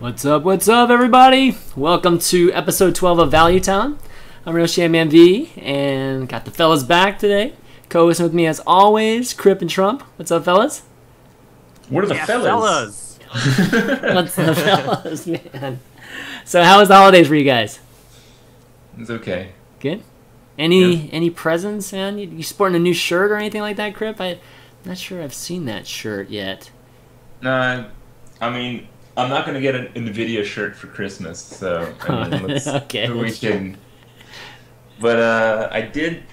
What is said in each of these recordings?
What's up, everybody? Welcome to episode 12 of Value Town. I'm real ChanManV, and got the fellas back today. Co-hosting with me, as always, Krip and Trump. What's up, fellas? What are the fellas? What's the fellas, man? So, how was the holidays for you guys? It's okay. Good? Any presents, man? You sporting a new shirt or anything like that, Krip? I'm not sure I've seen that shirt yet. Nah, I mean, I'm not gonna get an NVIDIA shirt for Christmas, so I mean, okay, we can. But I did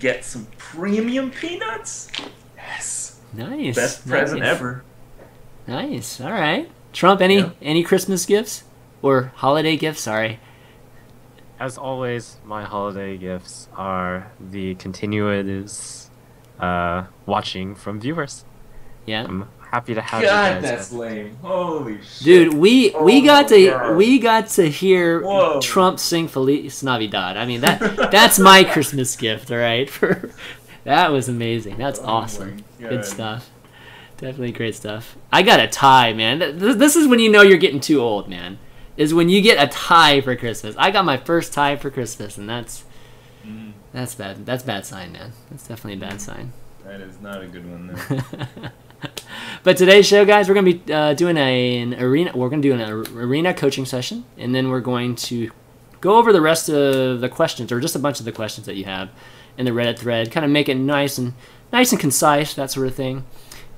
get some premium peanuts. Yes. Nice. Best present ever. Nice. All right. Trump, any Christmas gifts or holiday gifts? Sorry. As always, my holiday gifts are the continuous watching from viewers. Yeah. I'm happy to have you God, guys. that's lame. Holy shit. Dude, we got to hear Whoa. Trump sing Feliz Navidad. I mean that's my Christmas gift, all right? That was amazing. That's awesome. Good stuff. Definitely great stuff. I got a tie, man. This is when you know you're getting too old, man. Is when you get a tie for Christmas. I got my first tie for Christmas, and that's bad. That's a bad sign, man. That's definitely a bad sign. That is not a good one, though. But today's show, guys, we're gonna be doing an arena. We're gonna do an arena coaching session, and then we're going to go over the rest of the questions, or just a bunch of the questions that you have in the Reddit thread. Kind of make it nice and concise, that sort of thing.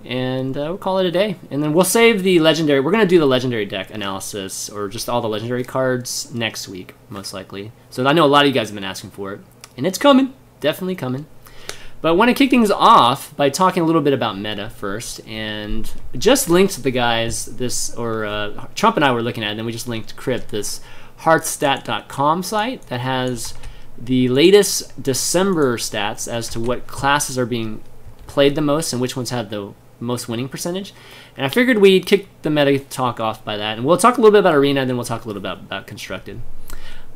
And we'll call it a day. And then we'll save the legendary. We're gonna do the legendary deck analysis, or just all the legendary cards next week, most likely. So I know a lot of you guys have been asking for it, and it's coming, definitely coming. But I want to kick things off by talking a little bit about meta first, and just linked the guys Trump and I were looking at it, and then we just linked Krip, this hearthstat.com site that has the latest December stats as to what classes are being played the most and which ones have the most winning percentage. And I figured we'd kick the meta talk off by that, and we'll talk a little bit about arena, and then we'll talk a little bit about constructed.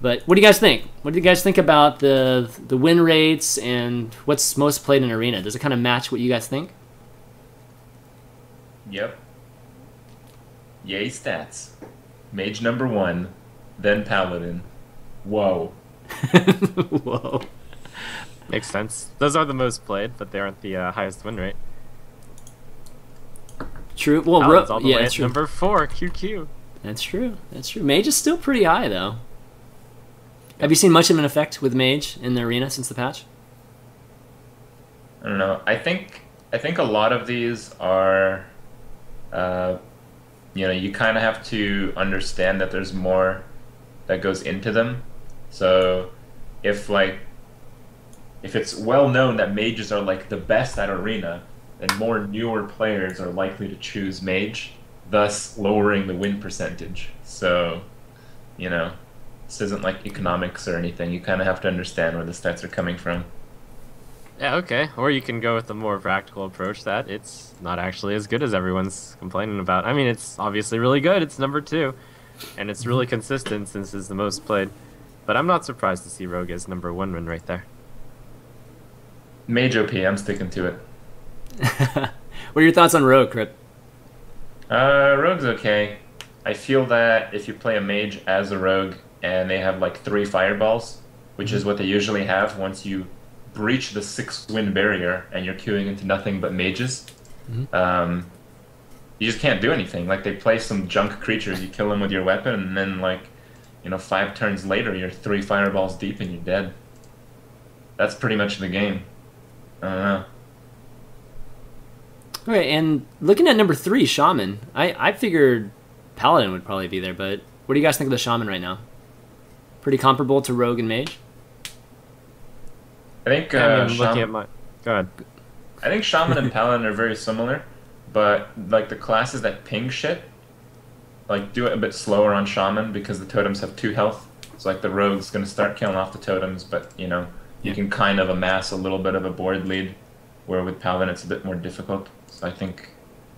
But what do you guys think? What do you guys think about the win rates and what's most played in arena? Does it kind of match what you guys think? Yep. Yay stats. Mage number 1, then Paladin. Whoa. Whoa. Makes sense. Those are the most played, but they aren't the highest win rate. True. Well, Paladin's all the way that's at true. number 4, QQ. That's true. That's true. Mage is still pretty high, though. Have you seen much of an effect with Mage in the arena since the patch? I don't know. I think a lot of these are, you kind of have to understand that there's more that goes into them. So, if it's well known that mages are like the best at arena, then more newer players are likely to choose mage, thus lowering the win percentage. So, this isn't like economics or anything. You kind of have to understand where the stats are coming from. Yeah, okay. Or you can go with the more practical approach that it's not actually as good as everyone's complaining about. I mean, it's obviously really good. It's number 2. And it's really consistent since it's the most played. But I'm not surprised to see Rogue as number 1 win right there. Mage OP, I'm sticking to it. What are your thoughts on Rogue, Krip? Rogue's okay. I feel that if you play a mage as a rogue and they have like 3 fireballs, which is what they usually have once you breach the 6-win barrier and you're queuing into nothing but mages, you just can't do anything. Like, they play some junk creatures, you kill them with your weapon, and then 5 turns later you're 3 fireballs deep and you're dead. That's pretty much the game. I don't know. Okay, and looking at number 3, Shaman, I figured Paladin would probably be there, but what do you guys think of the Shaman right now? Pretty comparable to Rogue and Mage? I think looking at my... Go ahead. I think Shaman and Paladin are very similar, but like the classes that ping shit, like do it a bit slower on Shaman because the totems have 2 health. So like the Rogue's gonna start killing off the totems, but you can kind of amass a little bit of a board lead, where with Paladin it's a bit more difficult. So I think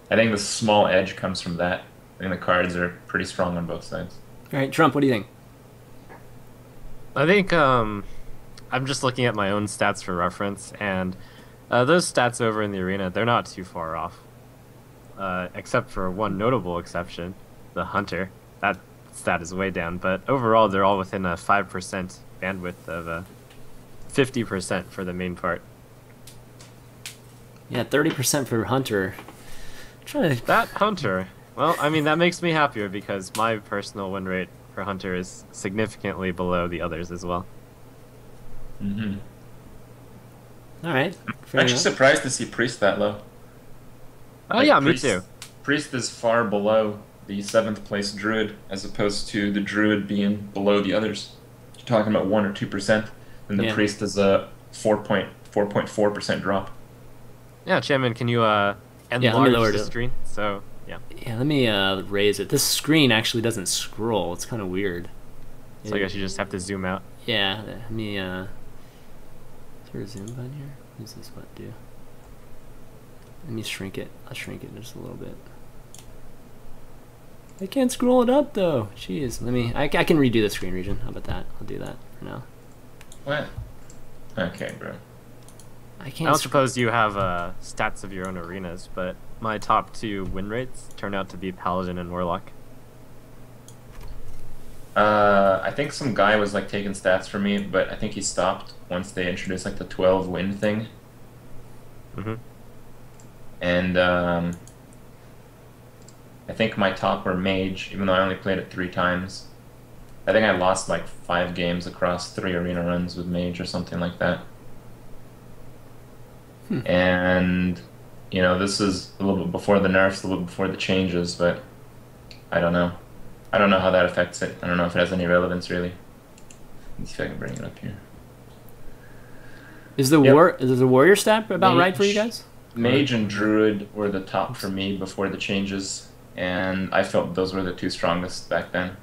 the small edge comes from that. I think the cards are pretty strong on both sides. All right, Trump, what do you think? I think I'm just looking at my own stats for reference, and those stats over in the arena, they're not too far off. Except for one notable exception, the Hunter. that stat is way down. But overall, they're all within a 5% bandwidth of 50% for the main part. Yeah, 30% for Hunter. That Hunter, well, I mean, that makes me happier because my personal win rate for Hunter is significantly below the others as well. Mm-hmm. All right. I'm actually surprised to see Priest that low. Oh Like, yeah, Priest, me too. Priest is far below the 7th place Druid, as opposed to the Druid being below the others. You're talking about 1 or 2%, and the Priest is a 4.4% drop. Yeah, ChanManV, can you enlarge the it. screen? So yeah. Yeah, let me raise it. This screen actually doesn't scroll. It's kind of weird. So I guess you just have to zoom out. Yeah, let me. Is there a zoom button here? What does this button do? Let me shrink it. I'll shrink it just a little bit. I can't scroll it up though. Jeez, let me. I can redo the screen region. How about that? I'll do that for now. What? Okay, bro. I can't. I don't suppose you have stats of your own arenas, but my top 2 win rates turn out to be Paladin and Warlock. I think some guy was like taking stats for me, but I think he stopped once they introduced like the 12 win thing. Mm-hmm. And I think my top were Mage, even though I only played it 3 times. I think I lost like 5 games across 3 arena runs with Mage or something like that. And, you know, this is a little bit before the nerfs, a little bit before the changes, but I don't know. I don't know how that affects it. I don't know if it has any relevance, really. Let's see if I can bring it up here. Is the warrior stat about right for you guys? Mage and Druid were the top for me before the changes, and I felt those were the 2 strongest back then.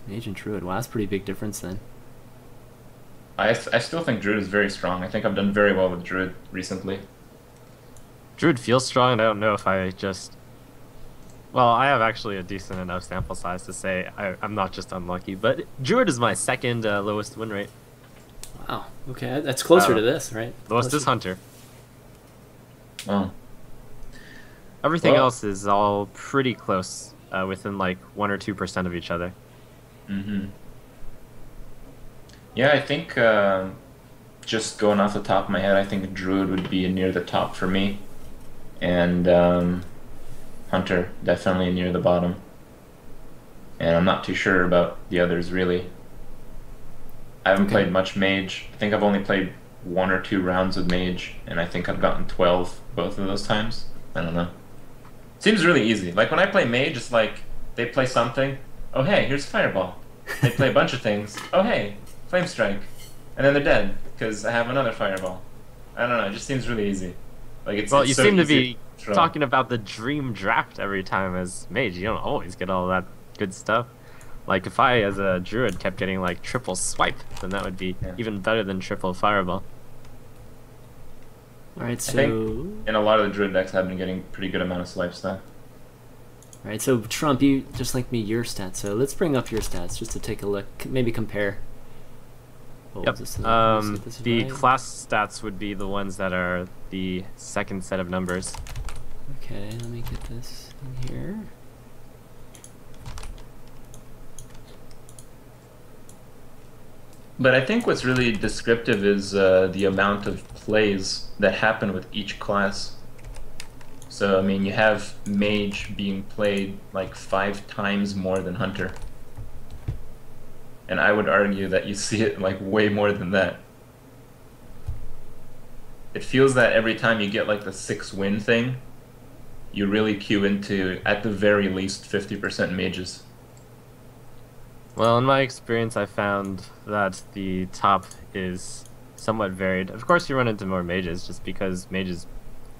Mage and Druid. Wow, that's a pretty big difference then. I still think Druid is very strong. I think I've done very well with Druid recently. Druid feels strong, and I don't know if I just... Well, I have actually a decent enough sample size to say I'm not just unlucky, but Druid is my 2nd lowest win rate. Wow, okay, that's closer to this, right? Lowest is Hunter. Oh. Everything else is all pretty close, within like 1 or 2% of each other. Mm-hmm. Yeah, I think just going off the top of my head, I think Druid would be near the top for me, and Hunter definitely near the bottom. And I'm not too sure about the others really. I haven't played much Mage. I think I've only played 1 or 2 rounds with Mage, and I think I've gotten 12 both of those times. I don't know. Seems really easy. Like when I play Mage, it's like they play something. Oh hey, here's Fireball. They play a bunch of things. Oh hey, Flame Strike, and then they're dead because I have another Fireball. I don't know. It just seems really easy. Like it's. Well, it's you so seem to easy be talking about the dream draft every time as Mage. You don't always get all that good stuff. Like if I, as a Druid, kept getting like triple swipe, then that would be even better than triple Fireball. All right, so I think in a lot of the Druid decks, I've been getting pretty good amount of swipe stuff. All right, so Trump, you just like me your stats. So let's bring up your stats just to take a look, maybe compare. Yep. The class stats would be the ones that are the 2nd set of numbers. Okay, let me get this in here. But I think what's really descriptive is the amount of plays that happen with each class. So, I mean, you have Mage being played like 5 times more than Hunter. And I would argue that you see it like way more than that. It feels that every time you get like the 6 win thing, you really queue into, at the very least, 50% Mages. Well, in my experience, I found that the top is somewhat varied. Of course, you run into more Mages, just because Mage is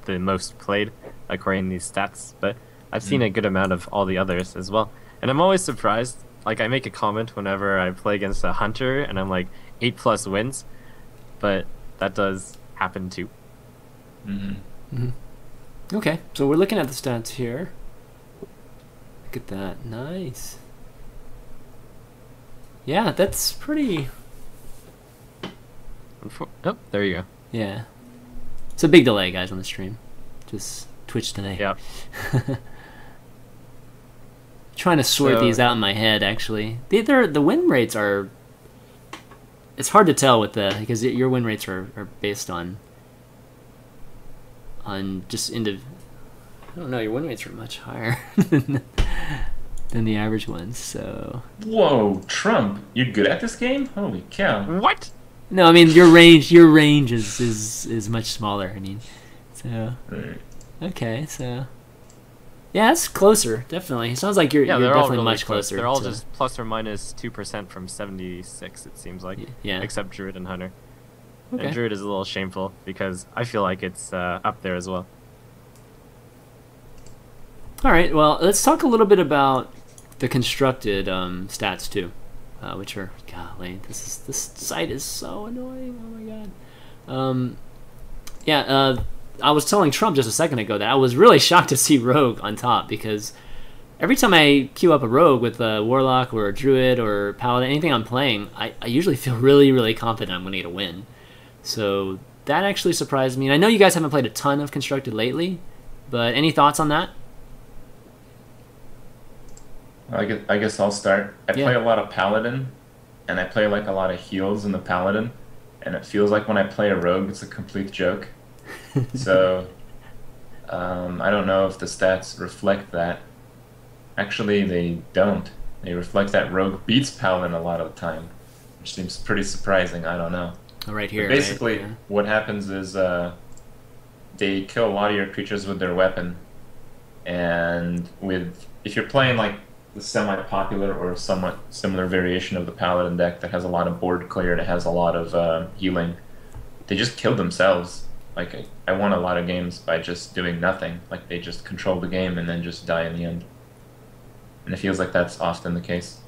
the most played, according to these stats, but I've seen a good amount of all the others as well. And I'm always surprised, like I make a comment whenever I play against a Hunter, and I'm like 8+ wins, but that does happen too. Okay, so we're looking at the stats here. Look at that, nice. Yeah, that's pretty... Oh, there you go. Yeah. It's a big delay, guys, on the stream. Just Twitch delay. Yep. trying to sort these out in my head. Actually, the win rates are. It's hard to tell with because your win rates are based on just I don't know. Your win rates are much higher than the average ones. So. Whoa, Trump! You're good at this game? Holy cow! What? No, I mean your range is much smaller. I mean, so okay, so yeah, it's closer. Definitely, it sounds like you're they're definitely all really much closer. They're all just plus or minus 2% from 76. It seems like. Yeah. Except Druid and Hunter. Okay. And Druid is a little shameful because I feel like it's up there as well. All right, well, let's talk a little bit about the constructed stats too, which are golly, this site is so annoying. Oh my god. I was telling Trump just a second ago that I was really shocked to see Rogue on top because every time I queue up a Rogue with a Warlock or a Druid or Paladin, anything I'm playing, I usually feel really, really confident I'm going to get a win. So that actually surprised me. And I know you guys haven't played a ton of constructed lately, but any thoughts on that? I guess I'll start. I play a lot of Paladin, and I play like a lot of heals in the Paladin, and it feels like when I play a Rogue, it's a complete joke. So, I don't know if the stats reflect that. Actually, they don't. They reflect that Rogue beats Paladin a lot of the time, which seems pretty surprising. I don't know. Right here. But basically, right? Yeah. what happens is they kill a lot of your creatures with their weapon, and if you're playing like the semi-popular or somewhat similar variation of the Paladin deck that has a lot of board clear and it has a lot of healing, they just kill themselves. Like, I won a lot of games by just doing nothing. Like, they just control the game and then just die in the end. And it feels like that's often the case.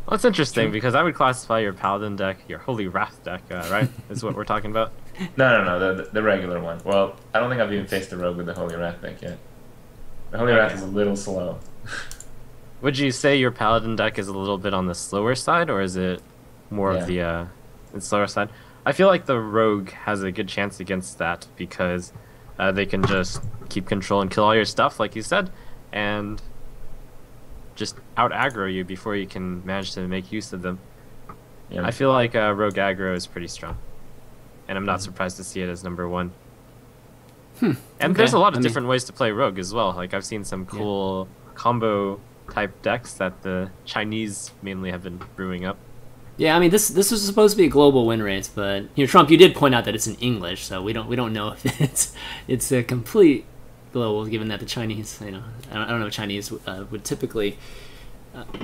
Well, it's interesting because I would classify your Paladin deck, your Holy Wrath deck, right? Is what we're talking about? No, the regular one. Well, I don't think I've even faced a Rogue with the Holy Wrath deck yet. The Holy Wrath is a little slow. Would you say your Paladin deck is a little bit on the slower side, or is it more of the slower side? I feel like the Rogue has a good chance against that because they can just keep control and kill all your stuff, like you said, and just out aggro you before you can manage to make use of them. Yeah. I feel like Rogue aggro is pretty strong, and I'm not surprised to see it as #1. And there's a lot of different ways to play Rogue as well. Like, I've seen some cool combo type decks that the Chinese mainly have been brewing up. Yeah, I mean this was supposed to be a global win rates, but Trump, you did point out that it's in English, so we don't know if it's a complete global, given that the Chinese, I don't know if Chinese would typically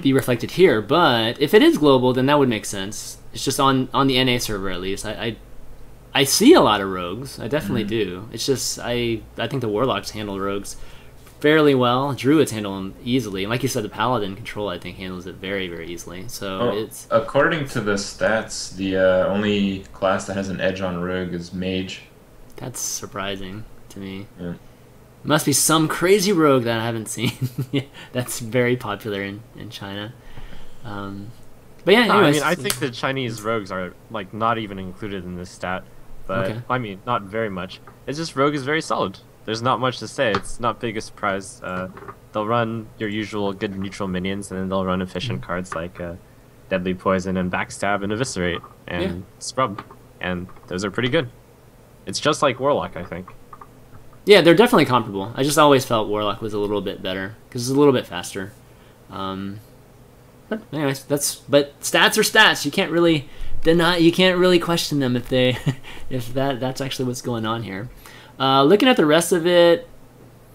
be reflected here, but if it is global, then that would make sense. It's just on the NA server at least. I see a lot of Rogues. I definitely do. It's just I think the Warlocks handle Rogues fairly well. Druids handle them easily, and like you said, the Paladin control I think handles it very, very easily. So it's according to the stats, the only class that has an edge on Rogue is Mage. That's surprising to me. Yeah. Must be some crazy Rogue that I haven't seen. That's very popular in China. But yeah, anyways. I mean, I think the Chinese Rogues are like not even included in this stat, but I mean, not very much. It's just Rogue is very solid. There's not much to say. It's not big a surprise. They'll run your usual good neutral minions, and then they'll run efficient cards like Deadly Poison and Backstab and Eviscerate and Scrub, and those are pretty good. It's just like Warlock, I think. Yeah, they're definitely comparable. I just always felt Warlock was a little bit better because it's a little bit faster. But anyways, but stats are stats. You can't really deny. You can't really question them if that's actually what's going on here. Looking at the rest of it,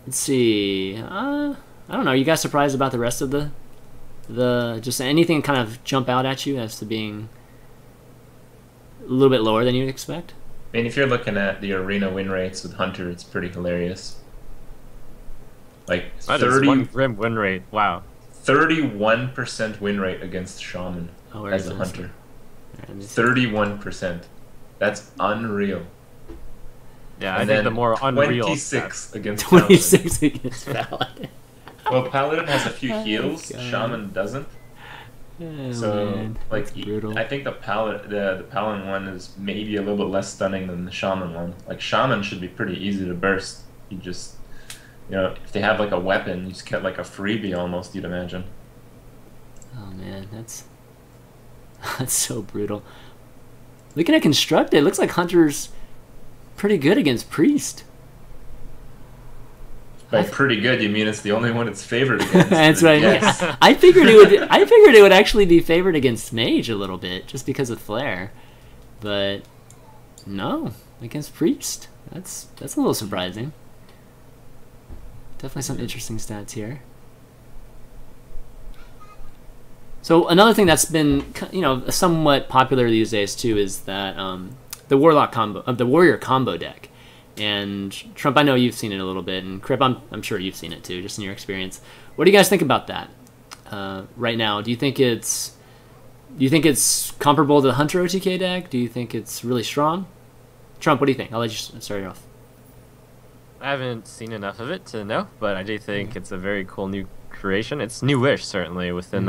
let's see. I don't know. Are you guys surprised about the rest of the just anything kind of jump out at you as to being a little bit lower than you'd expect? I mean, if you're looking at the arena win rates with Hunter, it's pretty hilarious. Like that is one grim win rate. Wow. 31% win rate against Shaman as a Hunter. 31%. That's unreal. Yeah, I think the more unreal. 26 against 26 against Paladin. Well, Paladin has a few heals. Shaman doesn't. Oh, So, man. like, Brutal. I think the Paladin one is maybe a little bit less stunning than the Shaman one. Like, Shaman should be pretty easy to burst. You just You know, if they have like a weapon, you just get like a freebie almost, you'd imagine. Oh man, that's that's so brutal. Looking at constructed, it looks like Hunter's pretty good against Priest. By pretty good, you mean it's the only one it's favored against. That's what I mean. Yes. I figured it would. I figured it would actually be favored against Mage a little bit, just because of Flare. But no, against Priest. That's a little surprising. Definitely some interesting stats here. So another thing that's been, you know, somewhat popular these days too is that the Warlock combo, the Warrior combo deck. And Trump, I know you've seen it a little bit, and Krip, I'm sure you've seen it too, just in your experience. What do you guys think about that right now? Do you think it's comparable to the Hunter OTK deck? Do you think it's really strong? Trump, what do you think? I'll let you start it off. I haven't seen enough of it to know, but I do think it's a very cool new creation. It's newish, certainly, within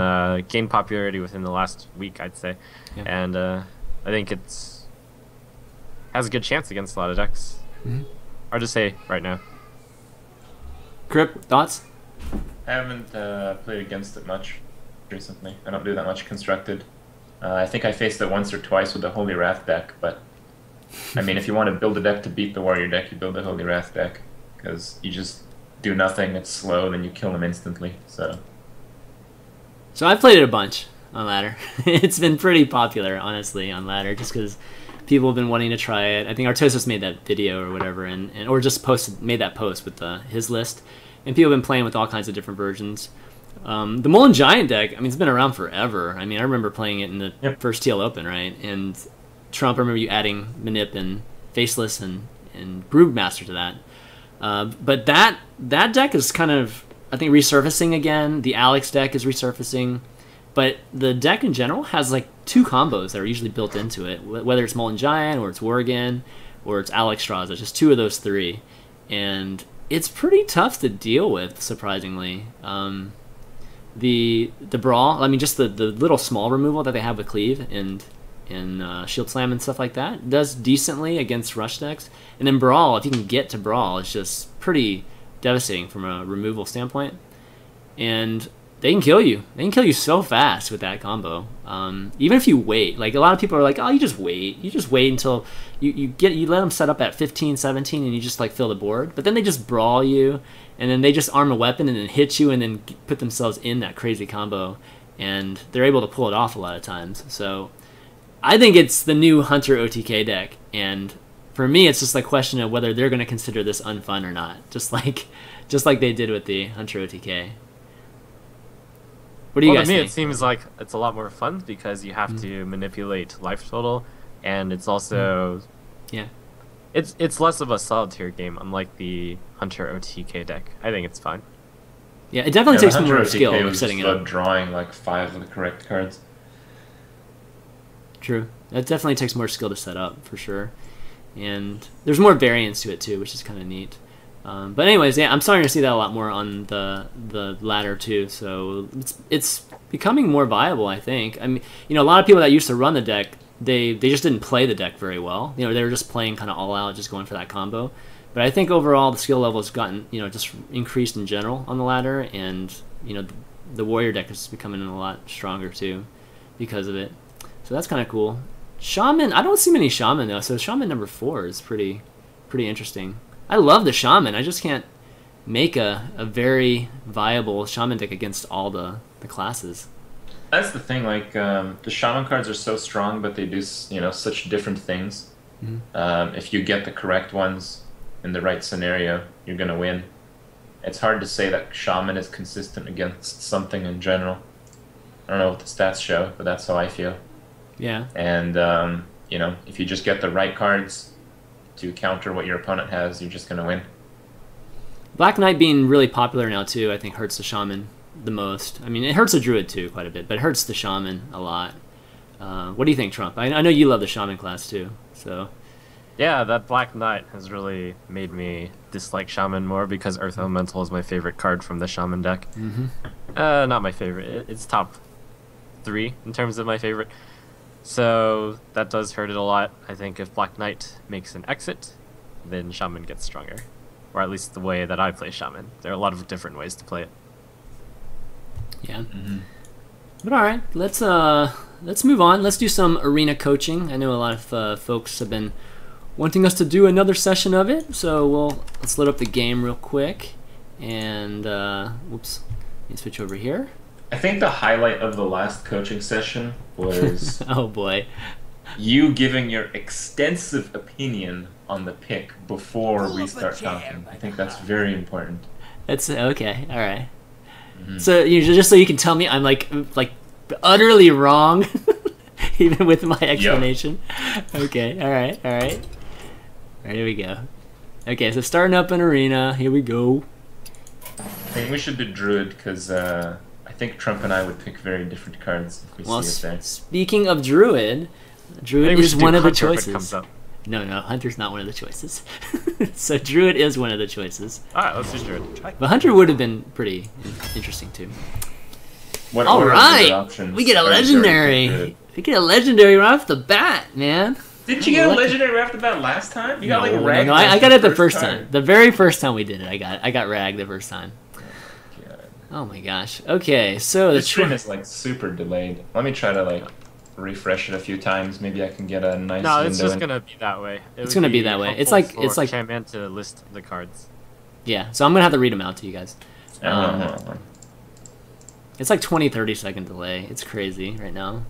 gained popularity within the last week, I'd say. Yeah. And I think it's has a good chance against a lot of decks. Hard to say right now. Krip, thoughts? I haven't played against it much recently. I don't do that much constructed. I think I faced it once or twice with the Holy Wrath deck, but I mean, if you want to build a deck to beat the Warrior deck, you build the Holy Wrath deck, because you just do nothing, it's slow, then you kill them instantly, so... So I've played it a bunch on ladder. It's been pretty popular, honestly, on ladder, just because people have been wanting to try it. I think Artosis made that video or whatever, and or just made that post with his list, and people have been playing with all kinds of different versions. The Mullen Giant deck, I mean, it's been around forever. I mean, I remember playing it in the first TL Open, right? And Trump, I remember you adding Manip and Faceless and Brewmaster to that. But that deck is kind of, I think, resurfacing again. The Alex deck is resurfacing. But the deck in general has like 2 combos that are usually built into it, whether it's Molten Giant or it's Worgen or it's Alex Straws. It's just 2 of those 3. And it's pretty tough to deal with, surprisingly. The Brawl, I mean, just the little small removal that they have with Cleave and Shield Slam and stuff like that does decently against rush decks. And then Brawl, if you can get to Brawl, it's just pretty devastating from a removal standpoint. And they can kill you. They can kill you so fast with that combo. Even if you wait. Like, a lot of people are like, oh, you just wait. You just wait until you let them set up at 15, 17, and you just, like, fill the board. But then they just brawl you, and then they just arm a weapon and then hit you and then put themselves in that crazy combo. And they're able to pull it off a lot of times. So I think it's the new Hunter OTK deck. And for me, it's just a question of whether they're going to consider this unfun or not. Just like they did with the Hunter OTK. What do you guys think? To me, it seems like it's a lot more fun because you have to manipulate life total, and it's also it's less of a solitaire game, unlike the Hunter OTK deck. I think it's fine. Yeah, it definitely takes more skill of setting it up. Drawing like 5 of the correct cards. True, it definitely takes more skill to set up for sure, and there's more variance to it too, which is kind of neat. But anyways, yeah, I'm starting to see that a lot more on the ladder too. So it's becoming more viable, I think. I mean, you know, a lot of people that used to run the deck, they just didn't play the deck very well. You know, they were just playing kind of all out, just going for that combo. But I think overall the skill level has gotten, you know, just increased in general on the ladder, and you know, the Warrior deck is becoming a lot stronger too because of it. So that's kind of cool. Shaman, I don't see many Shaman though. So Shaman number 4 is pretty interesting. I love the Shaman. I just can't make a very viable Shaman deck against all the classes. That's the thing. Like the Shaman cards are so strong, but they do, you know, such different things. If you get the correct ones in the right scenario, you're gonna win. It's hard to say that Shaman is consistent against something in general. I don't know what the stats show, but that's how I feel. Yeah. And you know, if you just get the right cards to counter what your opponent has, you're just gonna win. Black Knight being really popular now too, I think hurts the Shaman the most. I mean, it hurts the Druid too quite a bit, but it hurts the Shaman a lot. What do you think, Trump? I know you love the Shaman class too, so. Yeah, that Black Knight has really made me dislike Shaman more because Earth Elemental is my favorite card from the Shaman deck. Not my favorite. It's top 3 in terms of my favorite. So that does hurt it a lot. I think if Black Knight makes an exit, then Shaman gets stronger. or at least the way that I play Shaman. There are a lot of different ways to play it. Yeah. But all right, let's move on. Let's do some arena coaching. I know a lot of folks have been wanting us to do another session of it, so let's load up the game real quick. And whoops, let me switch over here. I think the highlight of the last coaching session was oh boy, you giving your extensive opinion on the pick before we start talking. I think that's very important. That's okay. All right. So just so you can tell me I'm like utterly wrong, even with my explanation. Yep. Okay. All right. All right. Here we go. Okay. So starting up an arena. Here we go. I think we should do Druid because I think Trump and I would pick very different cards if we see it there. Speaking of Druid is one of the choices. No, Hunter's not one of the choices. So Druid is one of the choices. Alright, let's do Druid. But Hunter would have been pretty interesting too. Alright! We get a legendary! We get a legendary right off the bat, man! Didn't you get a legendary right off the bat last time? You got like a rag. No, I got it the first time. The very first time we did it, I got rag the first time. Oh my gosh. Okay, so the stream is like super delayed. Let me try to like refresh it a few times. Maybe I can get a nice. No, it's just gonna be that way. It's gonna be that way. It's like ChanManV to list the cards. Yeah, so I'm gonna have to read them out to you guys. It's like 20-30 second delay. It's crazy right now.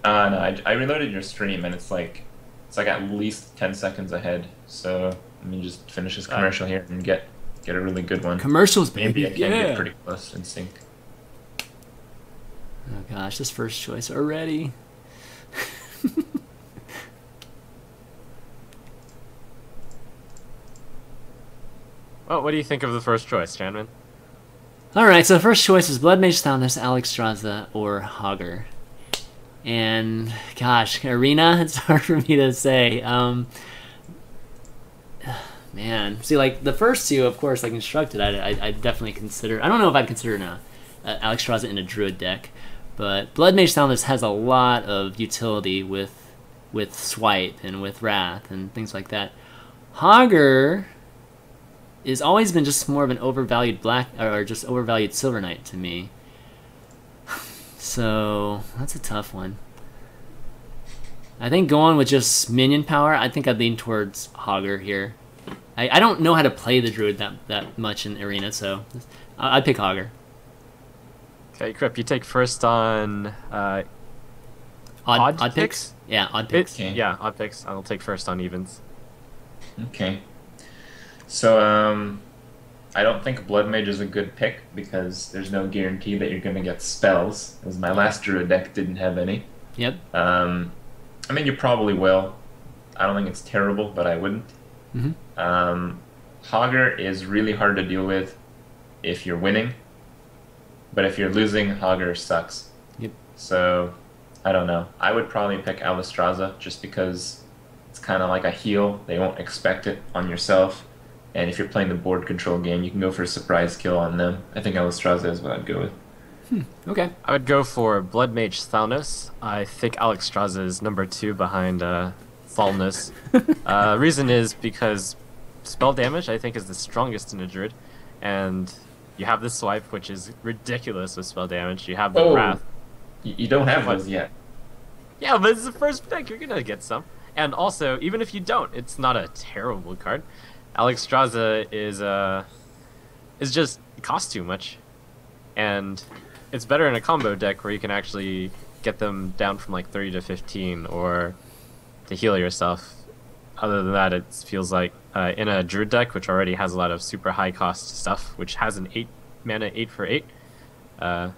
No, I reloaded your stream and it's like at least 10 seconds ahead. So let me just finish this commercial here and get a really good one. Commercials, baby. Maybe I can get pretty close in sync. Oh gosh, this first choice already. Well, what do you think of the first choice, ChanManV? Alright, so the first choice is Blood Mage Thalnos, Alexstrasza, or Hogger. And, gosh, Arena, it's hard for me to say. Man, see, like, the first two, of course, like Instructed, I'd definitely consider... I don't know if I'd consider Alexstrasza in a Druid deck, but Blood Mage Thalnos has a lot of utility with Swipe and with Wrath and things like that. Hogger has always been just more of an overvalued just overvalued Silver Knight to me. So that's a tough one. I think going with just minion power, I think I'd lean towards Hogger here. I don't know how to play the Druid that much in Arena, so I'd pick Hogger. Okay, Krip, you take first on odd picks? Yeah, odd picks. Okay. Yeah, odd picks. I'll take first on evens. Okay. So, I don't think Blood Mage is a good pick because there's no guarantee that you're going to get spells, as my last Druid deck didn't have any. Yep. I mean, you probably will. I don't think it's terrible, but I wouldn't. Hogger is really hard to deal with if you're winning, but if you're losing, Hogger sucks. Yep. So, I don't know. I would probably pick Alexstrasza just because it's kind of like a heal. They won't expect it on yourself. And if you're playing the board control game, you can go for a surprise kill on them. I think Alexstrasza is what I'd go with. Okay. I would go for Blood Mage Thalnos. I think Alexstrasza is number 2 behind Thalnos. Reason is because spell damage, I think, is the strongest in a Druid. And you have the Swipe, which is ridiculous with spell damage. You have the Wrath. You don't have those yet. Yeah, but it's the first pick. You're going to get some. And also, even if you don't, it's not a terrible card. Alexstrasza is just, it costs too much, and it's better in a combo deck where you can actually get them down from like 30 to 15 or to heal yourself. Other than that, it feels like in a Druid deck, which already has a lot of super high cost stuff, which has an 8 mana 8 for 8, you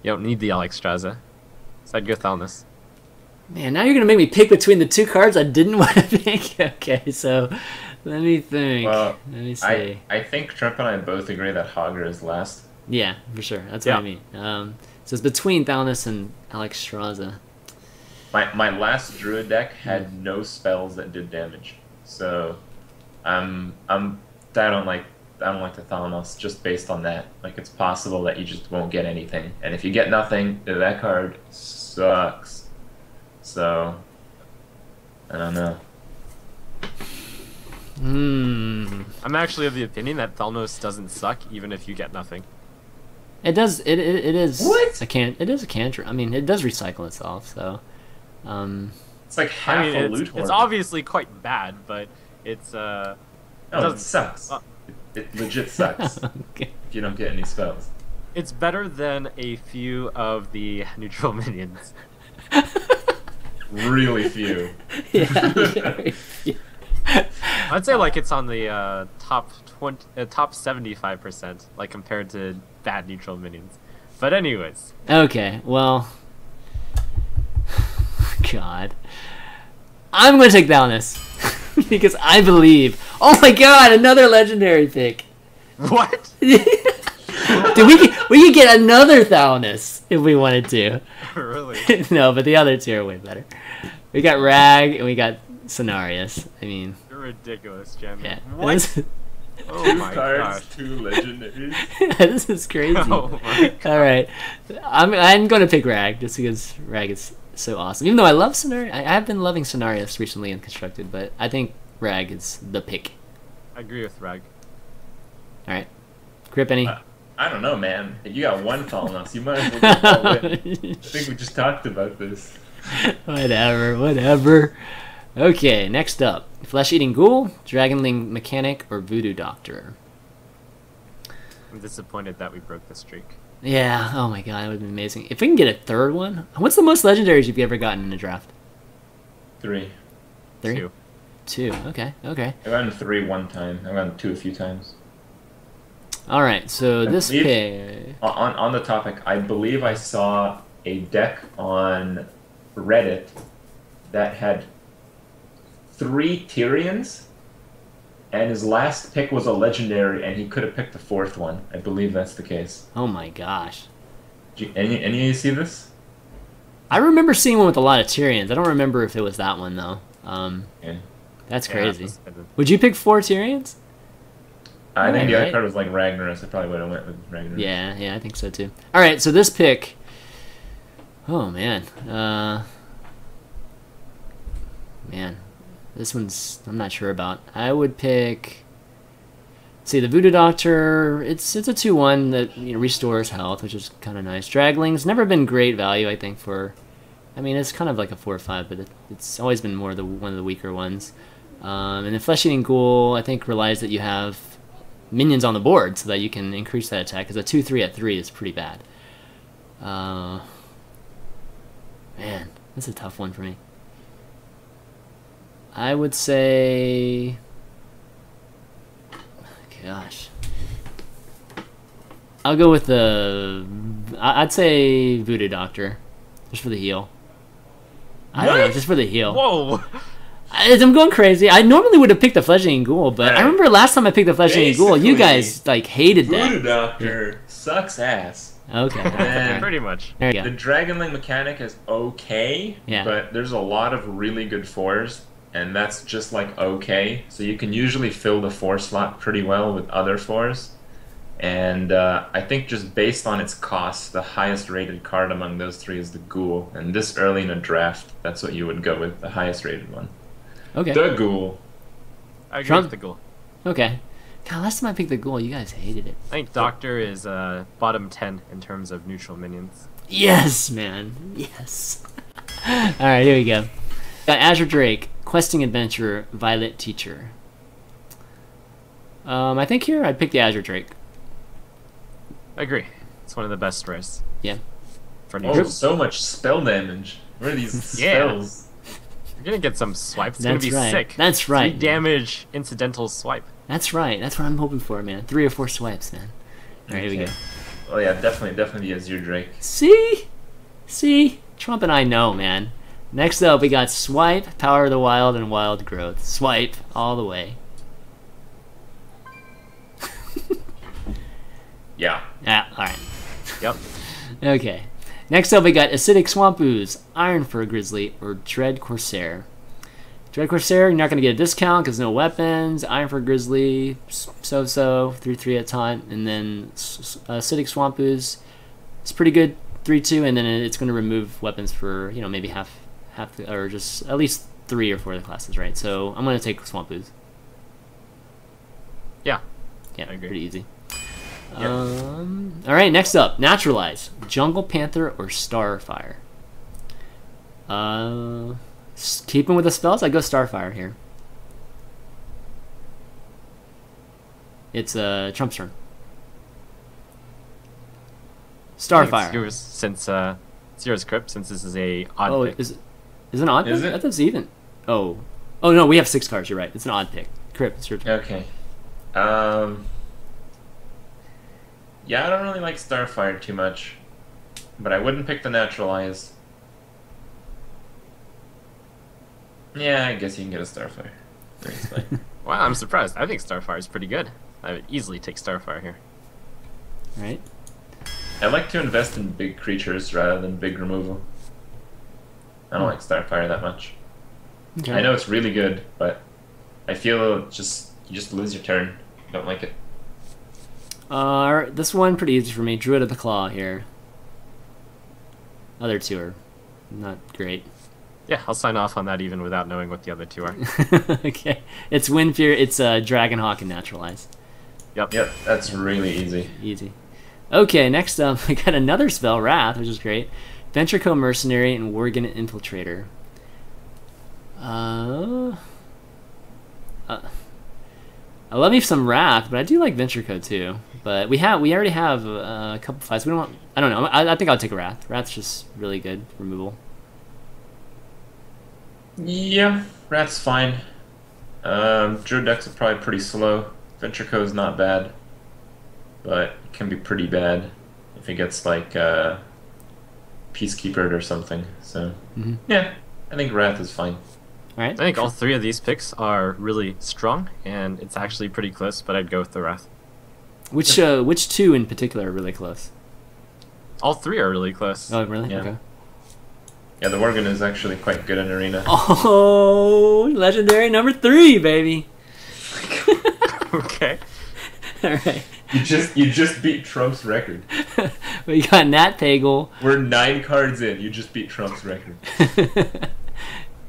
don't need the Alexstrasza, so I'd go Thalnos. Man, now you're gonna make me pick between the two cards I didn't want to pick. Okay, so let me think. Well, let me see. I think Trump and I both agree that Hogger is last. Yeah, for sure. That's what I mean. So it's between Thalnos and Alexstrasza. My last Druid deck had no spells that did damage, so I don't like the Thalnos just based on that. Like, it's possible that you just won't get anything, and if you get nothing, that card sucks. So, I don't know. I'm actually of the opinion that Thalnos doesn't suck even if you get nothing. It does. It is. What? It is a cantrip. I mean, it does recycle itself. So. It's like half a loot it's obviously quite bad, but it's No, it sucks. It legit sucks. Okay. If you don't get any spells. It's better than a few of the neutral minions. Really few. Yeah. I'd say like it's on the top 75%, like compared to bad neutral minions. But anyways. Okay. Well. God. I'm gonna take Thalnos because I believe. Oh my God! Another legendary pick. What? Dude, we could get another Thalnos if we wanted to. Really? No, but the other two are way better. We got Rag and we got Cenarius. I mean, You're ridiculous, Jam. yeah. What? Oh my gosh. 2 legendaries. This is crazy. Oh my God. All right, I'm gonna pick Rag just because Rag is so awesome. Even though I love Cenarius, I have been loving Cenarius recently in Constructed, but I think Rag is the pick. I agree with Rag. All right, Krip, any? I don't know, man. You got one Thalnos. You might as well get all in. I think we just talked about this. Whatever. Okay, next up. Flesh-Eating Ghoul, Dragonling Mechanic, or Voodoo Doctor? I'm disappointed that we broke the streak. Yeah, oh my god, that would be amazing. If we can get a third one. What's the most legendaries you've ever gotten in a draft? 3. 3? 2, okay. I've gotten 3 one time. I've gotten 2 a few times. Alright, so this believe- pick... On the topic, I believe I saw a deck on Reddit that had 3 Tyrians, and his last pick was a legendary, and he could have picked the 4th one. I believe that's the case. Oh my gosh. Any of you see this? I remember seeing one with a lot of Tyrians. I don't remember if it was that one, though. Yeah. That's Yeah, crazy. that's- Would you pick 4 Tyrians? I think the other Right. card was like Ragnaros. I probably would have went with Ragnaros. Yeah, I think so too. Alright, so this pick... Oh, man. Man. This one's I'm not sure about. I would pick. See, the Voodoo Doctor. It's a 2/1 that restores health, which is kind of nice. Dragling's never been great value, I think. I mean, it's kind of like a 4 or 5, but it's always been more one of the weaker ones. And the Flesh-Eating Ghoul, I think, relies that you have minions on the board so that you can increase that attack. Because a 2/3 at 3 is pretty bad. Man, this is a tough one for me. I would say... Gosh. I'll go with I'd say Voodoo Doctor. Just for the heal. I don't know, just for the heal. Whoa! I'm going crazy. I normally would have picked the Flesh-Eating Ghoul, but I remember last time I picked the Flesh-Eating Ghoul, you guys, like, hated that. Voodoo Doctor sucks ass. Okay. And Pretty much. There you the go. Dragonling mechanic is okay, Yeah. but there's a lot of really good 4s, and that's just like okay. So you can usually fill the 4 slot pretty well with other 4s. And I think just based on its cost, the highest rated card among those 3 is the Ghoul. And this early in a draft, that's what you would go with, the highest rated one. Okay. The Ghoul. I agree Trump- with the Ghoul. Okay. God, last time I picked the Ghoul, you guys hated it. I think Doctor is bottom 10 in terms of neutral minions. Yes, man. Yes. Alright, here we go. Got Azure Drake, Questing Adventurer, Violet Teacher. I think here I'd pick the Azure Drake. I agree. It's one of the best rares. Yeah. For Oh, neutral. so much spell damage. What are these Yeah. spells? You're gonna get some swipes. It's That's gonna be right. sick. That's right. 3 damage incidental swipe. That's right. That's what I'm hoping for, man. 3 or 4 swipes, man. Alright, here we go. Oh yeah, definitely the Azure Drake. See? Trump and I know, man. Next up, we got Swipe, Power of the Wild, and Wild Growth. Swipe, all the way. Yeah. Ah, alright. Yep. Okay. Next up, we got Acidic Swamp Ooze, Iron Fur Grizzly, or Dread Corsair. Dread Corsair, you're not going to get a discount because no weapons. Iron Fur Grizzly, so-so, 3/3 at a time. And then Acidic Swamp Ooze, it's pretty good, 3/2, and then it's going to remove weapons for, maybe half, or just at least 3 or 4 of the classes, right? So I'm going to take Swamp Ooze. Yeah. Yeah, I agree. pretty easy. Yep. All right, next up, naturalize. Jungle Panther or Starfire? Keeping with the spells, I go Starfire here. It's Trump's turn. Starfire. It's yours since it's yours, Krip, since this is a odd pick. Is it an odd Is pick? it? I thought it's even. Oh no, we have 6 cards. You're right. It's an odd pick. Krip, it's your turn. Okay. Yeah, I don't really like Starfire too much, but I wouldn't pick the Naturalize. Yeah, I guess you can get a Starfire. It's fine. Wow, I'm surprised. I think Starfire is pretty good. I would easily take Starfire here. Right. I like to invest in big creatures rather than big removal. I don't like Starfire that much. Okay. I know it's really good, but I feel you just lose your turn. Don't like it. This one pretty easy for me. Druid of the Claw here. Other 2 are not great. Yeah, I'll sign off on that even without knowing what the other 2 are. Okay. It's Wind Fear. It's Dragonhawk and Naturalize. Yep. Yep, that's really easy. Easy. Okay, next up, we got another spell, Wrath, which is great. Ventrico Mercenary and Worgen Infiltrator. I love me some Wrath, but I do like Ventrico too. But we already have a couple fights. We don't want, I don't know. I think I'll take a Wrath. Wrath's just really good removal. Yeah, Rat's fine. Druid decks are probably pretty slow. Ventrico is not bad, but it can be pretty bad if it gets like Peacekeeper or something. So yeah, I think Wrath is fine. All right. I think all 3 of these picks are really strong, and it's actually pretty close, but I'd go with the Wrath. Which 2 in particular are really close? All 3 are really close. Oh, really? Yeah. Okay. Yeah, the Worgen is actually quite good in Arena. Oh, legendary number 3, baby. Okay. All right. You just beat Trump's record. We got Nat Pagle. We're 9 cards in. You just beat Trump's record.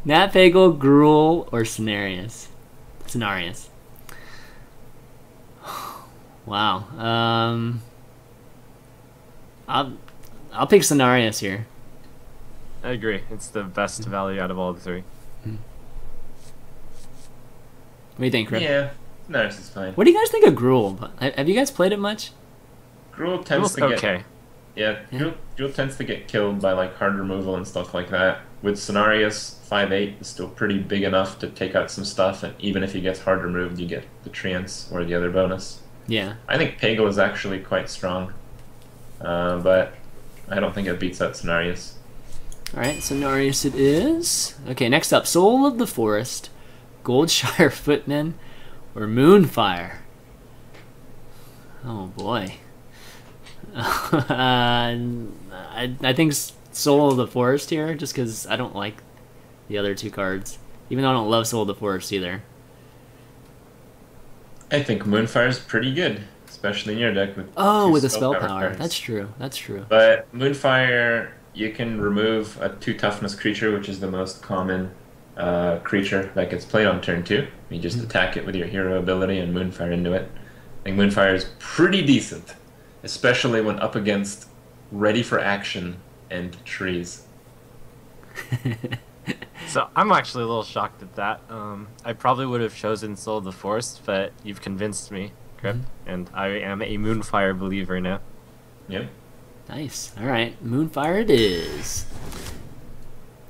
Nat Pagle, Gruul, or Cenarius? Cenarius. Wow. I'll pick Cenarius here. I agree. It's the best value out of all the 3. What do you think, Chris? Yeah, Naris is fine. What do you guys think of Gruul? Have you guys played it much? Gruul tends to get okay. yeah. Gruul tends to get killed by like hard removal and stuff like that. With Cenarius, 5/8 is still pretty big enough to take out some stuff, and even if he gets hard removed, you get the Treants or the other bonus. Yeah. I think Pagle is actually quite strong, but I don't think it beats out Cenarius. Alright, Cenarius it is. Okay, next up, Soul of the Forest, Goldshire Footmen, or Moonfire. Oh boy. I think Soul of the Forest here, just because I don't like the other 2 cards. Even though I don't love Soul of the Forest either. I think Moonfire is pretty good, especially in your deck with With the spell spell power. cards. That's true. That's true. But Moonfire, you can remove a 2 toughness creature, which is the most common creature that gets played on turn 2. You just attack it with your hero ability and Moonfire into it. I think Moonfire is pretty decent, especially when up against ready for action and trees. So I'm actually a little shocked at that. I probably would have chosen Soul of the Forest, but you've convinced me, Krip, and I am a Moonfire believer now. Yep. Nice. Alright, Moonfire it is.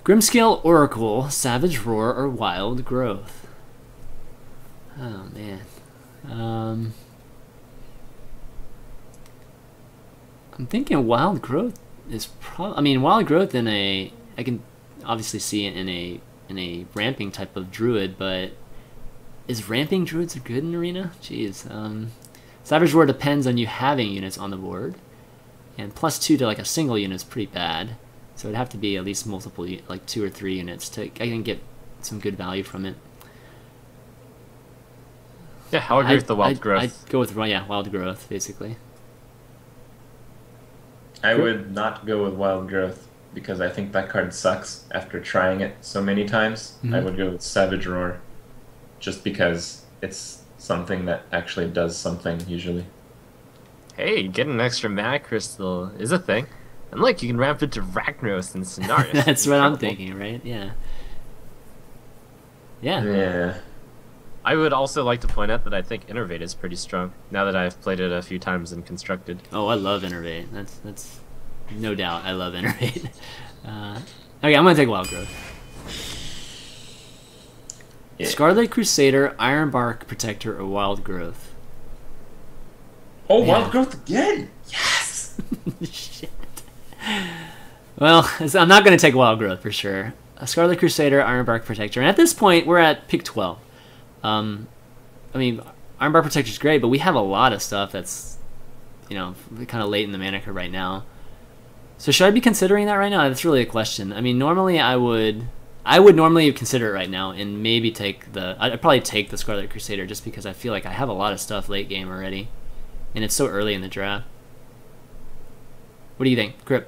Grimscale Oracle, Savage Roar, or Wild Growth? Oh, man. I'm thinking Wild Growth is probably... I mean, Wild Growth in a... I can obviously see it in a ramping type of druid, but is ramping druids good in Arena? Jeez. Savage Roar depends on you having units on the board, and +2 to like a single unit is pretty bad, so it'd have to be at least multiple, like 2 or 3 units to I can get some good value from it. Yeah, I'll agree with the Wild Growth. I'd go with Wild Growth basically. I would not go with Wild Growth because I think that card sucks after trying it so many times. I would go with Savage Roar just because it's something that actually does something usually. Hey, getting an extra mana crystal is a thing. And look, you can ramp it to Ragnaros and Cenarius. That's what I'm Incredible. thinking, right? Yeah. Yeah. Yeah. I would also like to point out that I think Innervate is pretty strong, now that I've played it a few times and constructed. Oh, I love Innervate. That's no doubt. I love Innervate. Okay, I'm gonna take Wild Growth. Yeah. Scarlet Crusader, Ironbark Protector, or Wild Growth. Oh, Man. Wild Growth again! Yes! Shit. Well, I'm not gonna take Wild Growth for sure. Scarlet Crusader, Ironbark Protector, and at this point we're at pick 12. I mean, Ironbark Protector is great, but we have a lot of stuff that's, you know, kind of late in the mana curve right now. So should I be considering that right now? That's really a question. I mean, normally I would normally consider it right now and maybe I'd probably take the Scarlet Crusader just because I feel like I have a lot of stuff late game already, and it's so early in the draft. What do you think, Krip?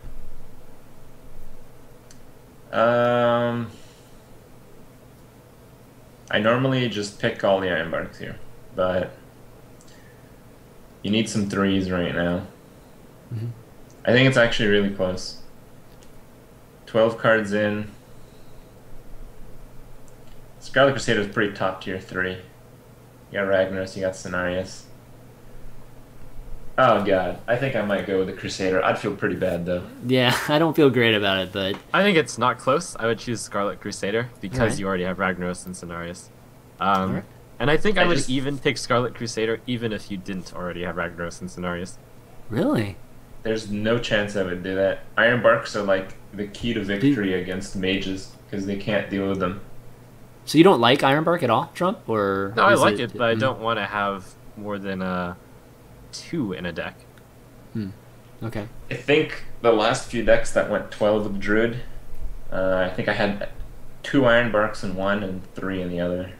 I normally just pick all the Ironbarks here, but you need some threes right now. Mm-hmm. I think it's actually really close. 12 cards in. Scarlet Crusader is pretty top tier 3. You got Ragnaros, you got Cenarius. Oh god, I think I might go with the Crusader. I'd feel pretty bad though. Yeah, I don't feel great about it, but I think it's not close. I would choose Scarlet Crusader because Alright. you already have Ragnaros and Cenarius. Alright. And I think I I would just- even pick Scarlet Crusader even if you didn't already have Ragnaros and Cenarius. really? There's no chance I would do that. Ironbarks are like the key to victory against mages because they can't deal with them. So you don't like Ironbark at all, Trump? Or No, I is like it, but I mm, don't want to have more than 2 in a deck. Okay. I think the last few decks that went 12 with Druid, I think I had 2 Ironbarks in one and 3 in the other.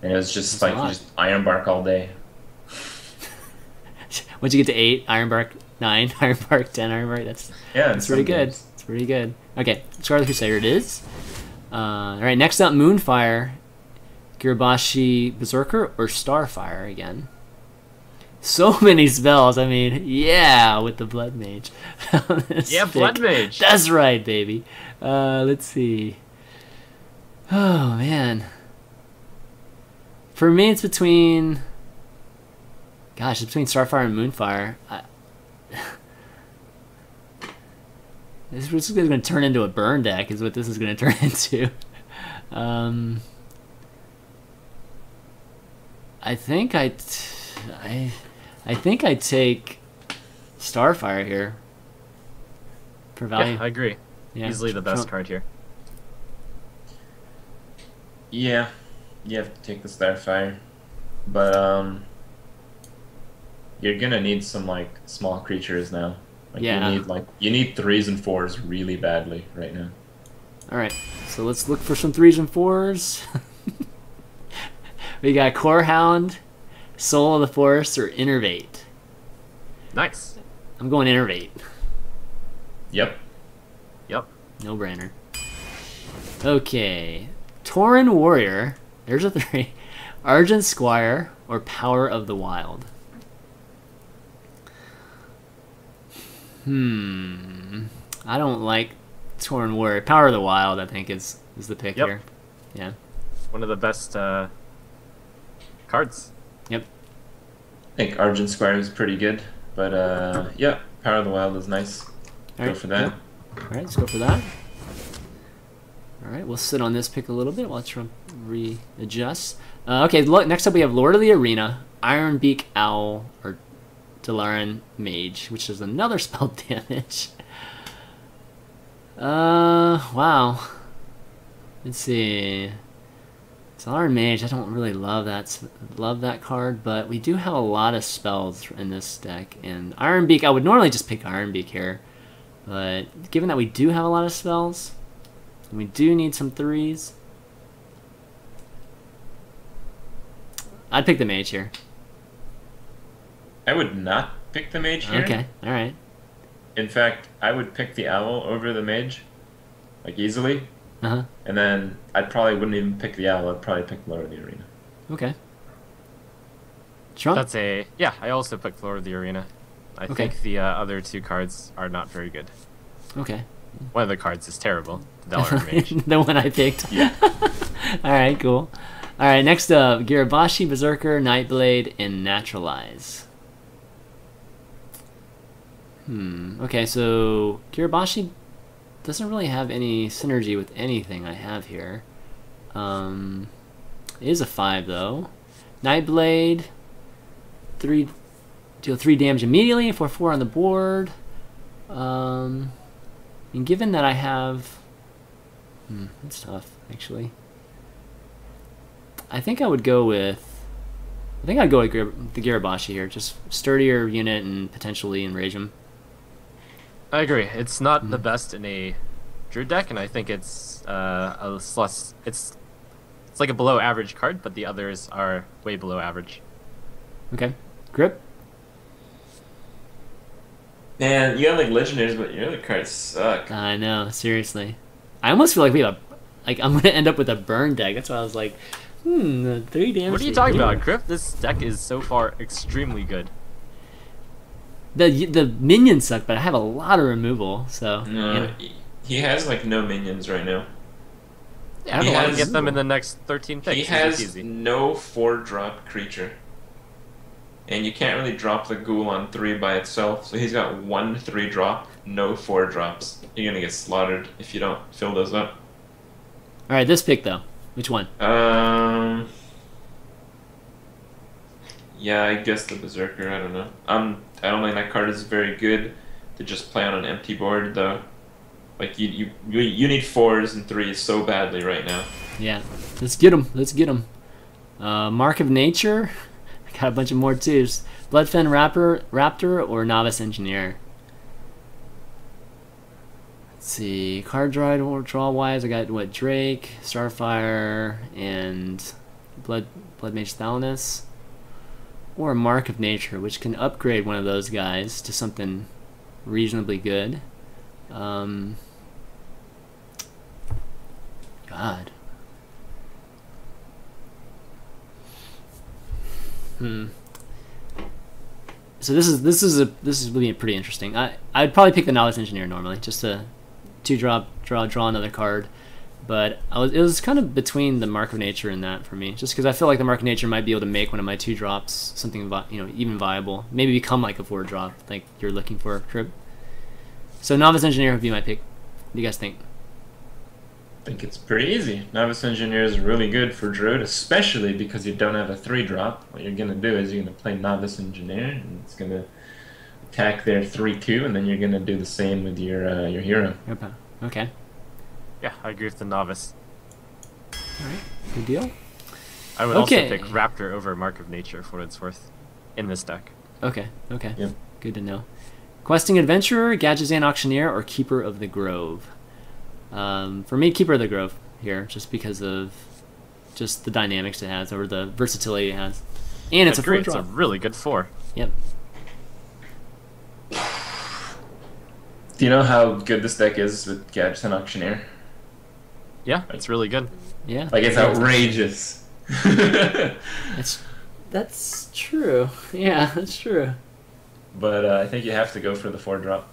And it was just That's a like lot. just Ironbark all day. Once you get to 8, Ironbark 9, Ironbark 10, Ironbark, that's Yeah, pretty good. It's pretty good. Okay, Scarlet Crusader it is. Alright, next up, Moonfire, Girabashi Berserker, or Starfire again. So many spells, I mean, yeah, with the Blood Mage. Yeah, Blood Mage! That's right, baby. Let's see. Oh, man. For me, it's between... Gosh, it's between Starfire and Moonfire. This is going to turn into a burn deck, is what this is going to turn into. I think I think I'd take Starfire here for value. Yeah, I agree. Yeah. Easily the best Trump. card here. Yeah, you have to take the Starfire. But, you're gonna need some, like, small creatures now. Like, Yeah. you need 3s and 4s really badly right now. Alright, so let's look for some 3s and 4s. We got Core Hound, Soul of the Forest, or Innervate. Nice. I'm going Innervate. Yep. Yep. No brainer. Okay. Tauren Warrior. There's a 3. Argent Squire or Power of the Wild. I don't like Tauren Warrior. Power of the Wild, I think, is the pick Yep. here. Yeah. One of the best cards. Yep. I think Argent Squire is pretty good. But, yeah, Power of the Wild is nice. Go Alright, for that. Alright, let's go for that. Alright, we'll sit on this pick a little bit while Trump readjusts. Okay, look, next up we have Lord of the Arena, Ironbeak Owl, or Dalaran Mage, which is another spell damage. Wow. Let's see. Dalaran Mage, I don't really love that card, but we do have a lot of spells in this deck, and Ironbeak, I would normally just pick Ironbeak here, but given that we do have a lot of spells, and we do need some 3s, I'd pick the Mage here. I would not pick the Mage here. Okay, alright. In fact, I would pick the Owl over the Mage. Like, easily. Uh-huh. And then I probably wouldn't even pick the owl. I'd probably pick Lord of the Arena. Okay. Trump? That's a yeah. I also picked Lord of the Arena. I Okay. think the other two cards are not very good. Okay. One of the cards is terrible. The Delaware Mage. The one I picked. Yeah. All right, cool. All right, next up, Girabashi, Berserker, Nightblade, and Naturalize. Okay, so Girabashi doesn't really have any synergy with anything I have here. It is a 5 though. Nightblade, deal 3 damage immediately for 4 on the board. And given that I have, that's tough actually. I think I'd go with the Girabashi here. Just sturdier unit and potentially enrage him. I agree. It's not the best in a Druid deck, and I think it's it's like a below average card, but the others are way below average. Okay, Grip. Man, you have like legendaries, but your other cards suck. I know, seriously. I almost feel like I'm gonna end up with a burn deck. That's why I was like, 3 damage. What are you talking about, Krip? This deck is so far extremely good. The minions suck, but I have a lot of removal, so. No, he has like no minions right now. Yeah, I want to get them in the next 13 picks. He has no 4-drop creature. And you can't really drop the ghoul on 3 by itself, so he's got 1 3-drop, no 4-drops. You're gonna get slaughtered if you don't fill those up. Alright, this pick though. Which one? Yeah, I guess the Berserker, I don't know. I don't think that card is very good to just play on an empty board though. Like you need 4s and 3s so badly right now. Yeah, let's get them. Let's get them. Mark of Nature. I got a bunch of more 2s. Bloodfen Raptor or Novice Engineer. Let's see. Card draw wise, I got what, Drake, Starfire, and Blood Mage Thalamus. Or Mark of Nature, which can upgrade one of those guys to something reasonably good. God. So this is really pretty interesting. I'd probably pick the Novice Engineer normally, just to 2-drop draw another card. But it was kind of between the Mark of Nature and that for me, just because I feel like the Mark of Nature might be able to make one of my 2-drops something even viable, maybe become like a 4-drop like you're looking for, Trip. So Novice Engineer would be my pick. What do you guys think? I think it's pretty easy. Novice Engineer is really good for Druid, especially because you don't have a 3-drop. What you're gonna do is you're gonna play Novice Engineer, and it's gonna attack their 3/2, and then you're gonna do the same with your hero. Okay. Yeah, I agree with the Novice. Alright, good deal. I would also pick Raptor over Mark of Nature for what it's worth in this deck. Okay. Yep. Good to know. Questing Adventurer, Gadgetzan Auctioneer, or Keeper of the Grove? For me, Keeper of the Grove here, just because of just the dynamics it has, or the versatility it has. And it's a 4-drop. It's a really good 4. Yep. Do you know how good this deck is with Gadgetzan Auctioneer? Yeah, it's really good. Yeah. Like, it's outrageous. That's true. Yeah, that's true. But I think you have to go for the 4-drop.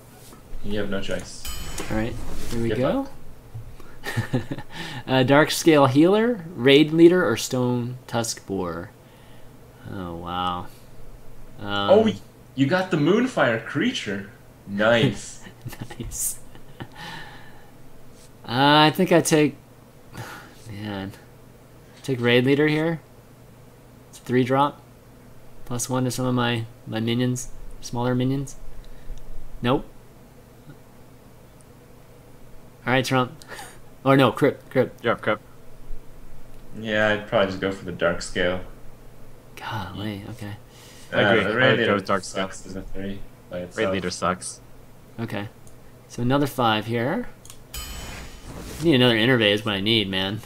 You have no choice. Alright, here we go. Dark Scale Healer, Raid Leader, or Stone Tusk Boar? Oh, wow. Oh, you got the Moonfire creature. Nice. Nice. I think I take Raid Leader here. It's a 3-drop. +1 to some of my minions. Smaller minions. Nope. Alright, Trump. Or no, Krip. You're up, Krip. Yeah, I'd probably just go for the Dark Scale. Golly, okay. I agree. The I Raid would go Leader with Dark sucks as a 3 by itself. Raid Leader sucks. Okay. So another 5 here. I need another Innervate is what I need, man.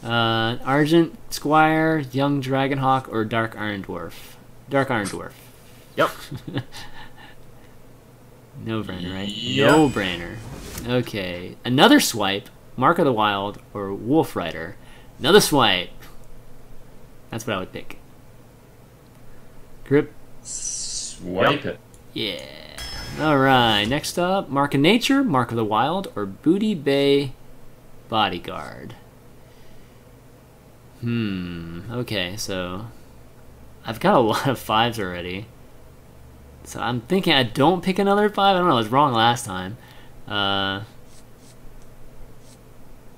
Argent Squire, Young Dragonhawk, or Dark Iron Dwarf? Dark Iron Dwarf. Yep. No brainer, right? Yep. No brainer. Okay. Another swipe. Mark of the Wild, or Wolf Rider. Another swipe. That's what I would pick. Grip. Swipe it. Yeah. Alright, next up, Mark of Nature, Mark of the Wild, or Booty Bay Bodyguard. Okay, so I've got a lot of 5s already. So I'm thinking I don't pick another 5. I don't know, I was wrong last time.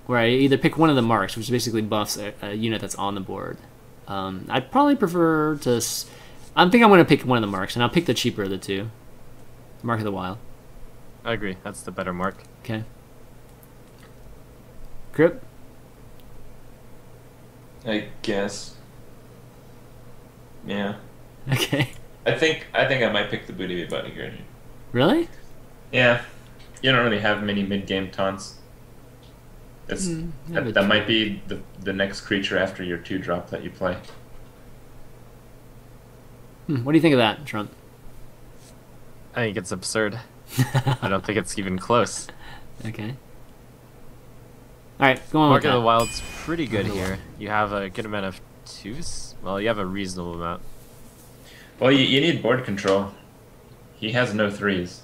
Where I either pick one of the marks, which basically buffs a unit that's on the board. I'd probably prefer to... I think I'm going to pick one of the marks, and I'll pick the cheaper of the two. Mark of the Wild. I agree. That's the better mark. Okay. Krip? I guess. Yeah. Okay. I think I might pick the Booty Bay Bodyguard. Really? Yeah. You don't really have many mid-game taunts. That might be the next creature after your 2-drop that you play. What do you think of that, Trump? I think it's absurd. I don't think it's even close. Okay. Alright, go on Mark with of the that. Wild's pretty good here. You have a good amount of 2s. Well, you have a reasonable amount. Well, you need board control. He has no 3s.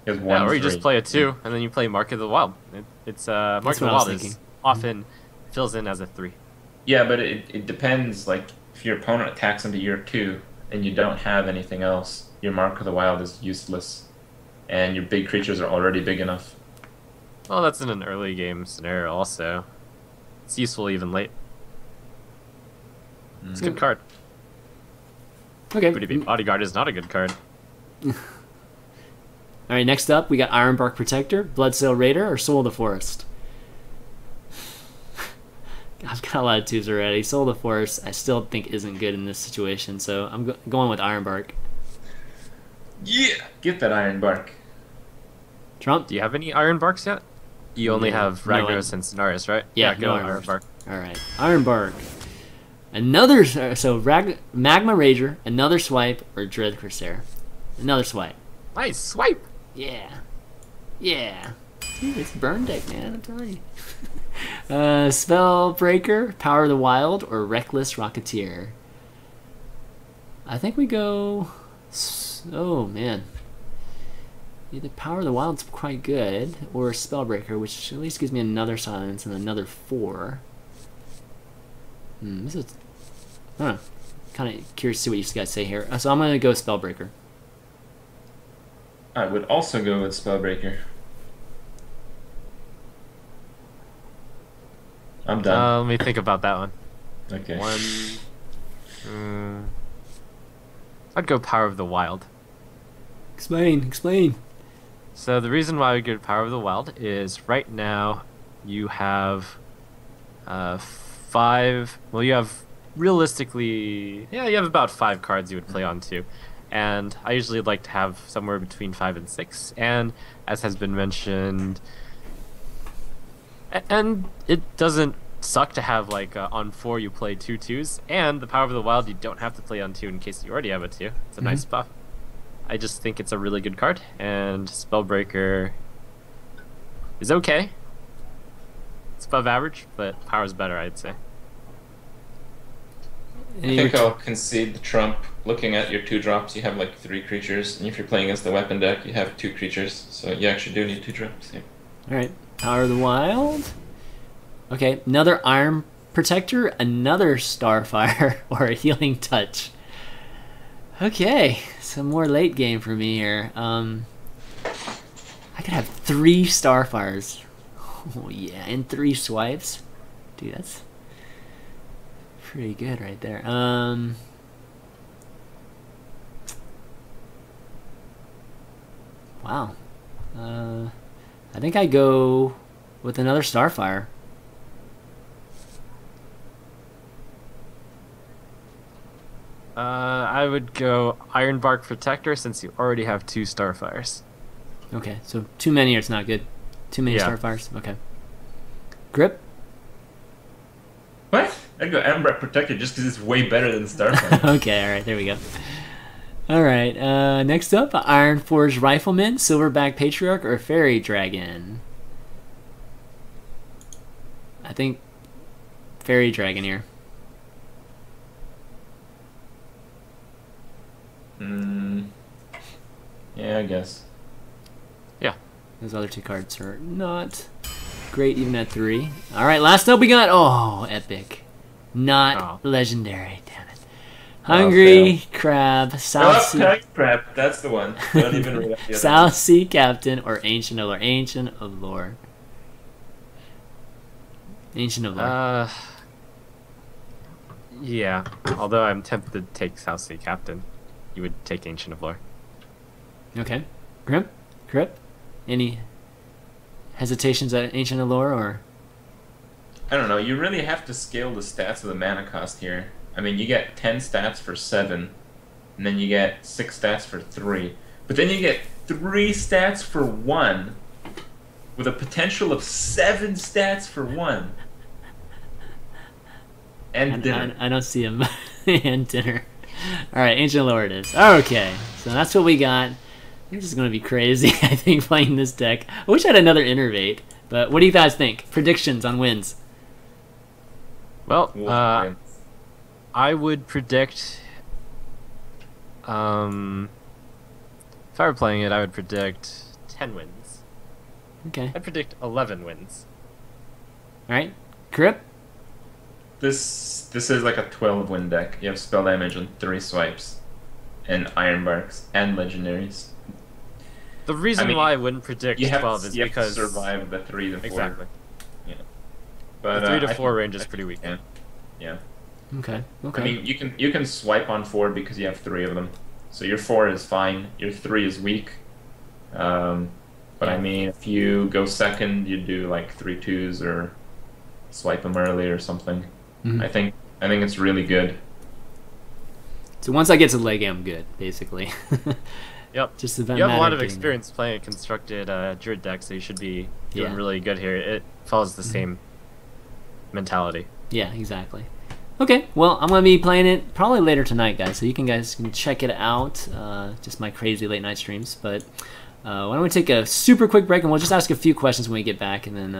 He has one. Yeah, or you 3. just play a 2, and then you play Mark of the Wild. It's Mark of the what I was Wild is thinking. often fills in as a 3. Yeah, but it depends. Like, if your opponent attacks into your 2 and you don't have anything else, your Mark of the Wild is useless, and your big creatures are already big enough. Well, that's in an early game scenario also. It's useful even late. It's a good card. Okay. Booty Bay Bodyguard is not a good card. Alright, next up, we got Ironbark Protector, Bloodsail Raider, or Soul of the Forest. I've got a lot of 2s already. Soul of the Forest, I still think isn't good in this situation, so I'm going with Ironbark. Yeah! Get that Ironbark. Trump? Do you have any Iron Barks yet? You only have No, Ragnaros and Cenarius, right? Yeah, go no Iron Bark. Alright, Ironbark. Another, Magma Rager, another swipe, or Dread Corsair. Another swipe. Nice swipe. Yeah. Yeah. Dude, it's burn deck, man, I'm telling you. Spellbreaker, Power of the Wild, or Reckless Rocketeer. I think we go... Oh, man. Either Power of the Wild's quite good, or Spellbreaker, which at least gives me another silence and another 4. This is... Kind of curious to see what you guys say here. So I'm going to go Spellbreaker. I would also go with Spellbreaker. I'm done. Let me think about that one. Okay. I'd go Power of the Wild. Explain. So the reason why I would go Power of the Wild is right now you have 5. Well, you have realistically, yeah, you have about 5 cards you would play on 2. And I usually like to have somewhere between 5 and 6. And as has been mentioned, and it doesn't suck to have like on 4 you play 2 2s, and the Power of the Wild you don't have to play on 2 in case you already have a 2. It's a nice buff. I just think it's a really good card, and Spellbreaker is okay. It's above average, but Power's better, I'd say. I think I'll concede the trump. Looking at your 2-drops, you have like 3 creatures, and if you're playing against the weapon deck, you have 2 creatures, so you actually do need 2 drops. Yeah. Alright, Power of the Wild. Okay, another Iron Protector, another Starfire, or a Healing Touch. Okay, some more late game for me here. I could have 3 Starfires. Oh yeah, and 3 swipes. Dude, that's pretty good right there. Wow. I think I go with another Starfire. I would go Ironbark Protector since you already have 2 Starfires. Okay, so too many or it's not good. Too many Starfires. Okay. Grip? What? I'd go Ironbark Protector just because it's way better than Starfire. Okay, alright, there we go. Alright, next up, Ironforged Rifleman, Silverback Patriarch, or Fairy Dragon? I think Fairy Dragoneer. Yeah, I guess. Yeah. Those other two cards are not great even at 3. All right, last up we got, oh, epic. Not legendary, damn it. Hungry Crab, South Sea... Crab, that's the one. Don't even read the South Sea Captain or Ancient of Lore. Ancient of Lore. Ancient of Lore. Yeah. Although I'm tempted to take South Sea Captain, you would take Ancient of Lore. Okay. Krip? Any hesitations at Ancient of Lore, or? I don't know. You really have to scale the stats of the mana cost here. I mean, you get 10 stats for 7, and then you get 6 stats for 3. But then you get 3 stats for 1, with a potential of 7 stats for 1. And dinner. I don't see him. And dinner. Alright, Ancient Lore it is. Okay, so that's what we got. This is going to be crazy, I think, playing this deck. I wish I had another Innervate, but what do you guys think? Predictions on wins? Well, I would predict... if I were playing it, I would predict 10 wins. Okay. I'd predict 11 wins. Alright, Krip? This is like a 12-win deck. You have spell damage on 3 swipes, and Ironbarks, and legendaries. The reason why I wouldn't predict 12 is because... You have to survive the 3 to 4. Exactly. Yeah. But, the 3 to 4 range is pretty weak. Yeah. Okay. I mean, you can swipe on 4 because you have 3 of them. So your 4 is fine, your 3 is weak. But I mean, if you go second, you do like 3 2s or swipe them early or something. I think it's really good. So once I get to leg, I'm good, basically. Yep. Just you have a lot of experience playing a constructed Druid deck, so you should be doing really good here. It follows the same mentality. Yeah, exactly. Okay, well, I'm going to be playing it probably later tonight, guys, so you guys can check it out. Just my crazy late night streams. But why don't we take a super quick break, and we'll just ask a few questions when we get back, and then...